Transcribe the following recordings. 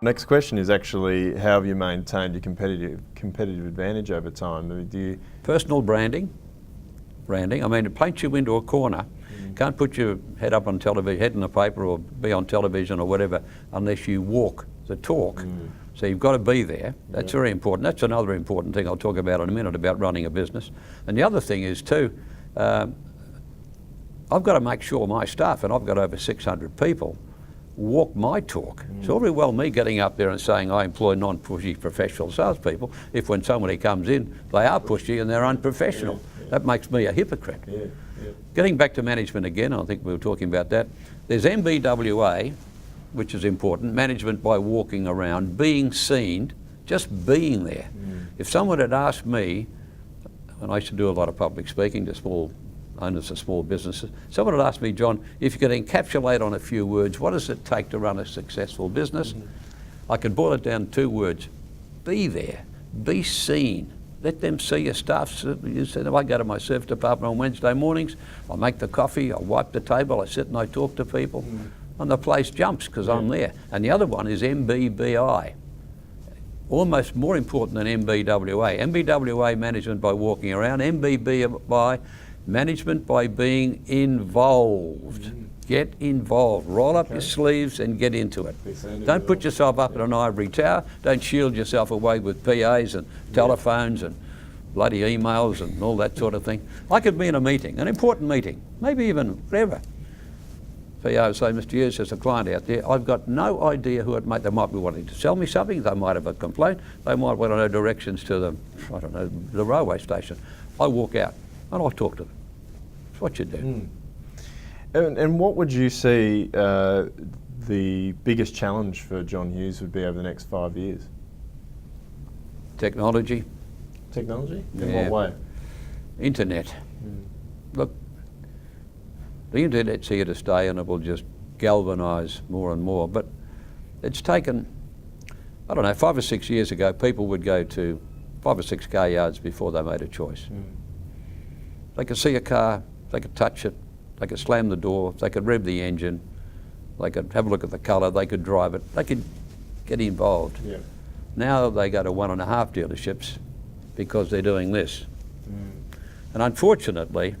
Next question is actually, how have you maintained your competitive advantage over time? I mean, do you... Personal branding. I mean, it paints you into a corner. Can't put your head up on television, head in the paper, or be on television or whatever, unless you walk the talk. So you've got to be there. That's very important. That's another important thing I'll talk about in a minute about running a business. And the other thing is too, I've got to make sure my staff, and I've got over 600 people, walk my talk. It's all very well me getting up there and saying I employ non-pushy professional salespeople, if when somebody comes in, they are pushy and they're unprofessional. That makes me a hypocrite. Getting back to management again, I think we were talking about that. There's MBWA, which is important, management by walking around, being seen, just being there. If someone had asked me, and I used to do a lot of public speaking to small owners of small businesses, someone had asked me, John, if you could encapsulate on a few words, what does it take to run a successful business? I could boil it down to 2 words: be there, be seen. Let them see your staff. You said, I go to my service department on Wednesday mornings, I make the coffee, I wipe the table, I sit and I talk to people, and the place jumps because I'm there. And the other one is MBBI, almost more important than MBWA. MBWA, management by walking around. MBBI, management by being involved. Get involved. Roll up your sleeves and get into it. Don't put yourself up in an ivory tower. Don't shield yourself away with PAs and telephones and bloody emails and all that sort of thing. I could be in a meeting, an important meeting, maybe even whatever. PA would say, Mr. Hughes, there's a client out there. I've got no idea who it might. They might be wanting to sell me something. They might have a complaint. They might want to know directions to the, I don't know, the railway station. I walk out and I talk to them. That's what you do. And what would you see the biggest challenge for John Hughes would be over the next 5 years? Technology. Technology? In what way? Internet. Look, the internet's here to stay and it will just galvanise more and more. But it's taken, I don't know, 5 or 6 years ago, people would go to 5 or 6 car yards before they made a choice. They could see a car, they could touch it, they could slam the door, they could rev the engine, they could have a look at the colour, they could drive it, they could get involved. Now they go to 1.5 dealerships because they're doing this. And unfortunately,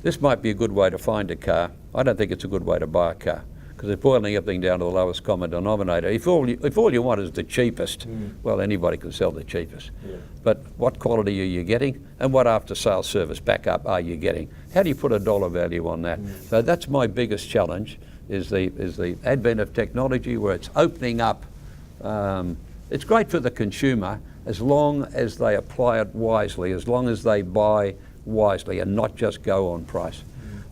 this might be a good way to find a car. I don't think it's a good way to buy a car, because it's boiling everything down to the lowest common denominator. If all you want is the cheapest, well, anybody can sell the cheapest. But what quality are you getting, and what after-sales service backup are you getting? How do you put a dollar value on that? So that's my biggest challenge, is the advent of technology, where it's opening up. It's great for the consumer as long as they apply it wisely, as long as they buy wisely and not just go on price.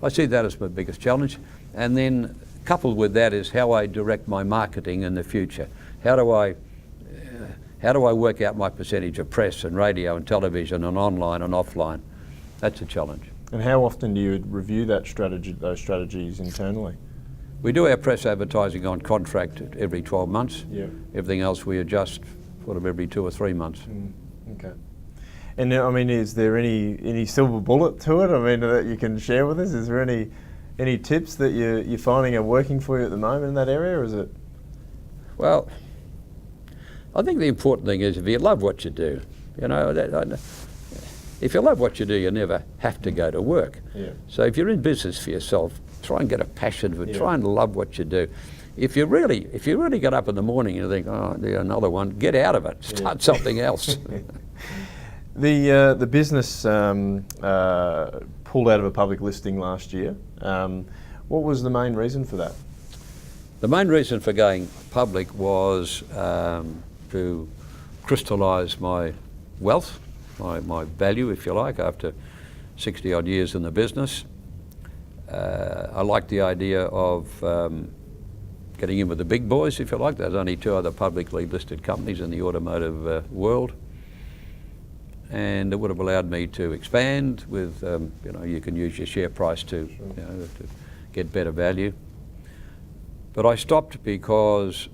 I see that as my biggest challenge. And then coupled with that is how I direct my marketing in the future. How do I work out my percentage of press and radio and television and online and offline? That's a challenge. And how often do you review those strategies internally? We do our press advertising on contract every 12 months. Everything else we adjust sort of every 2 or 3 months. Okay. And I mean, is there any silver bullet to it? I mean, that you can share with us? Is there any tips that you're finding are working for you at the moment in that area, or is it? Well, I think the important thing is if you love what you do, you know, if you love what you do, you never have to go to work. So if you're in business for yourself, try and get a passion for it. Try and love what you do. If you really get up in the morning and you think, oh, yeah, another one, get out of it. Start something else. The business pulled out of a public listing last year. What was the main reason for that? The main reason for going public was to crystallise my wealth, my value, if you like, after 60 odd years in the business. I liked the idea of getting in with the big boys, if you like. There's only 2 other publicly listed companies in the automotive world. And it would have allowed me to expand with, you know, you can use your share price to, you know, to get better value. But I stopped because,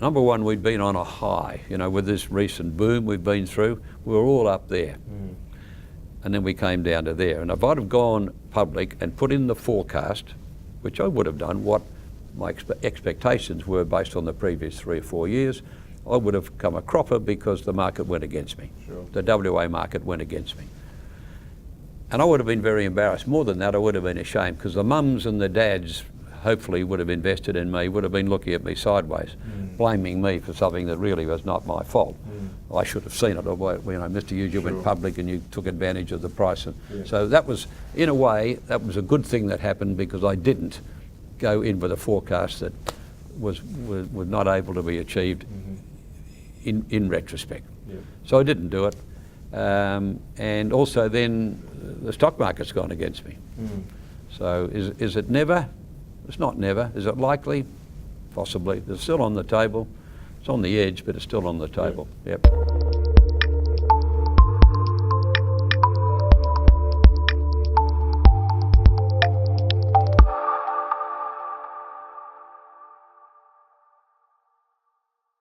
number one, we'd been on a high, you know, with this recent boom we've been through. We were all up there. And then we came down to there. And if I'd have gone public and put in the forecast, which I would have done, what my expectations were based on the previous 3 or 4 years, I would have come a cropper because the market went against me. Sure. The WA market went against me. And I would have been very embarrassed. More than that, I would have been ashamed because the mums and the dads hopefully would have invested in me, would have been looking at me sideways, blaming me for something that really was not my fault. I should have seen it. Or, Mr. Hughes, you went public and you took advantage of the price. And so that was, in a way, that was a good thing that happened because I didn't go in with a forecast that was not able to be achieved in retrospect. So I didn't do it. And also then the stock market's gone against me. So is it never? It's not never. Is it likely? Possibly. It's still on the table. It's on the edge, but it's still on the table. Yep.